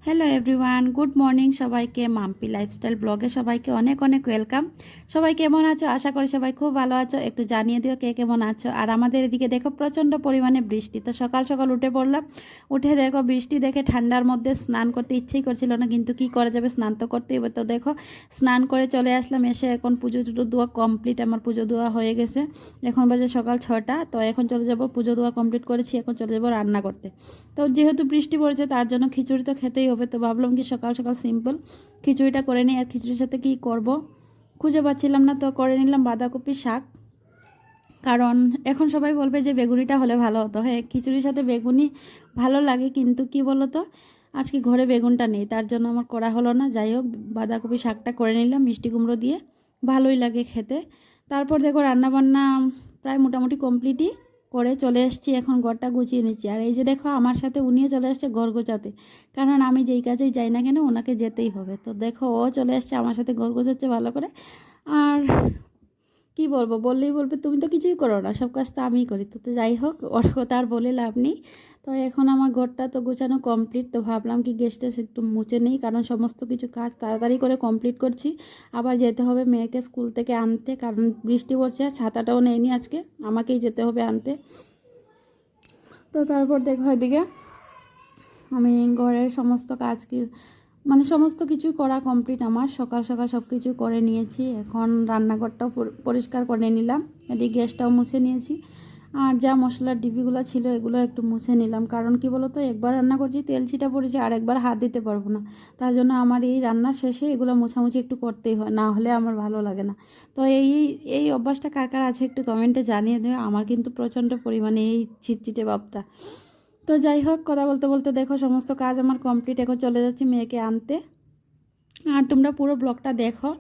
Hello everyone, good morning সবাইকে। Mampi lifestyle ব্লগে সবাইকে অনেক অনেক ওয়েলকাম। সবাই কেমন আছো? আশা করি সবাই খুব ভালো আছো। একটু জানিয়ে দিও কে কেমন আছো। আর আমাদের এদিকে দেখো প্রচণ্ড পরিমাণে বৃষ্টি, তো সকাল সকাল উঠে পড়লাম। উঠে দেখো বৃষ্টি দেখে ঠান্ডার মধ্যে স্নান করতে ইচ্ছেই করছিল না, কিন্তু কি করা যাবে, স্নান তো করতেই হবে। তো দেখো স্নান করে চলে আসলাম। এসে এখন পুজো টুজো দেওয়া কমপ্লিট, আমার পুজো দেওয়া হয়ে গেছে। এখন বাজে সকাল 6টা। তো এখন চলে যাব, পুজো দেওয়া কমপ্লিট করেছি, এখন চলে যাব রান্না করতে। তো যেহেতু বৃষ্টি পড়েছে তার জন্য খিচুড়ি তো খেতেই হবে। তো ভাবলাম কি সকাল সকাল সিম্পল খিচুড়িটা করে নিই। আর খিচুড়ির সাথে কি করব খুঁজে পাচ্ছিলাম না, তো করে নিলাম বাঁধাকপি শাক। কারণ এখন সবাই বলবে যে বেগুনিটা হলে ভালো হতো। হ্যাঁ, খিচুড়ির সাথে বেগুনি ভালো লাগে, কিন্তু কি বলো তো, আজকে ঘরে বেগুনটা নেই, তার জন্য আমার করা হলো না। যাই হোক, বাঁধাকপি শাকটা করে নিলাম মিষ্টি কুমড়ো দিয়ে, ভালোই লাগে খেতে। তারপর দেখো রান্নাবান্না প্রায় মোটামুটি কমপ্লিটই করে চলে এসেছি। এখন ঘরটা গুছিয়ে নিচ্ছি। আর এই যে দেখো আমার সাথে উনিও চলে এসছে ঘর গোছাতে, কারণ আমি যেই কাজেই যাই না কেন ওনাকে যেতেই হবে। তো দেখো ও চলে এসছে আমার সাথে ঘর গোছাচ্ছে ভালো করে। আর কি বলবো, বললেই বলবে তুমি তো কিছুই করো না, সব কাজ তো আমিই করি। তো যাই হোক, ওর কথা আর বলে লাভ নেই। তো এখন আমার ঘরটা তো গোছানো কমপ্লিট। তো ভাবলাম কি গ্যাসটা একটু মুছে নেই, কারণ সমস্ত কিছু কাজ তাড়াতাড়ি করে কমপ্লিট করছি। আবার যেতে হবে মেয়েকে স্কুল থেকে আনতে, কারণ বৃষ্টি পড়ছে। ছাতাটাও নেয়নি আজকে, আমাকেই যেতে হবে আনতে। তো তারপর দেখো এদিকে আমি ঘরের সমস্ত কাজ মানে সমস্ত কিছু করা কমপ্লিট আমার। সকাল সকাল সব কিছু করে নিয়েছি। এখন রান্নাঘরটাও পরিষ্কার করে নিলাম, এদিকে গ্যাসটাও মুছে নিয়েছি। আর যা মশলার ডিবিগুলো ছিল এগুলো একটু মুছে নিলাম, কারণ কি বলো তো, একবার রান্না করছি তেল ছিটা পড়েছে, আর একবার হাত দিতে পারবো না। তার জন্য আমার এই রান্নার শেষে এগুলো মোছামুছি একটু করতেই হয়, না হলে আমার ভালো লাগে না। তো এই এই অভ্যাসটা কার কার আছে একটু কমেন্টে জানিয়ে দেবে। আমার কিন্তু প্রচণ্ড পরিমাণে এই ছিটছিটে ভাবটা। তো যাই হোক, কথা বলতে বলতে দেখো সমস্ত কাজ আমার কমপ্লিট। এখন চলে যাচ্ছি মেয়েকে আনতে। আর তোমরা পুরো ব্লগটা দেখো।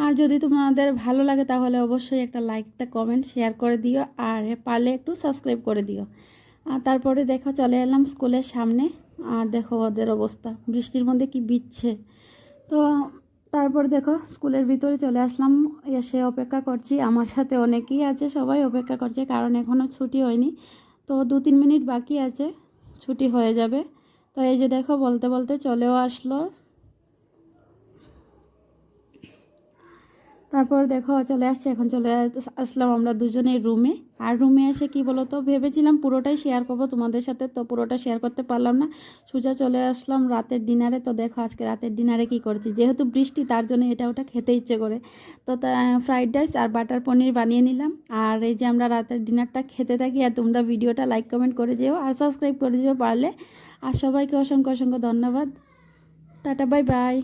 আর যদি তোমাদের ভালো লাগে তাহলে অবশ্যই একটা লাইক, কমেন্ট, শেয়ার করে দিও। আর পারলে একটু সাবস্ক্রাইব করে দিও। আর তারপরে দেখো চলে এলাম স্কুলের সামনে। আর দেখো ওদের অবস্থা বৃষ্টির মধ্যে কি বিচ্ছে। তো তারপর দেখো স্কুলের ভিতরে চলে আসলাম। এসে অপেক্ষা করছি, আমার সাথে অনেকেই আছে, সবাই অপেক্ষা করছে, কারণ এখনও ছুটি হয়নি। তো 2-3 মিনিট বাকি আছে, ছুটি হয়ে যাবে। তো এই যে দেখো বলতে বলতে চলেও আসলো। তারপর দেখো চলে আসছে। এখন চলে আসলাম আমরা দুজনেই রুমে। আর রুমে এসে কি বলো তো, ভেবেছিলাম পুরোটাই শেয়ার করবো তোমাদের সাথে, তো পুরোটা শেয়ার করতে পারলাম না। সোজা চলে আসলাম রাতের ডিনারে। তো দেখো আজকে রাতের ডিনারে কি করেছি, যেহেতু বৃষ্টি তার জন্য এটা ওটা খেতে ইচ্ছে করে। তো ফ্রাইড রাইস আর বাটার পনির বানিয়ে নিলাম। আর এই যে আমরা রাতের ডিনারটা খেতে থাকি। আর তোমরা ভিডিওটা লাইক কমেন্ট করে যেও, আর সাবস্ক্রাইব করে যেও পারলে। আর সবাইকে অসংখ্য অসংখ্য ধন্যবাদ। Tata, bye bye.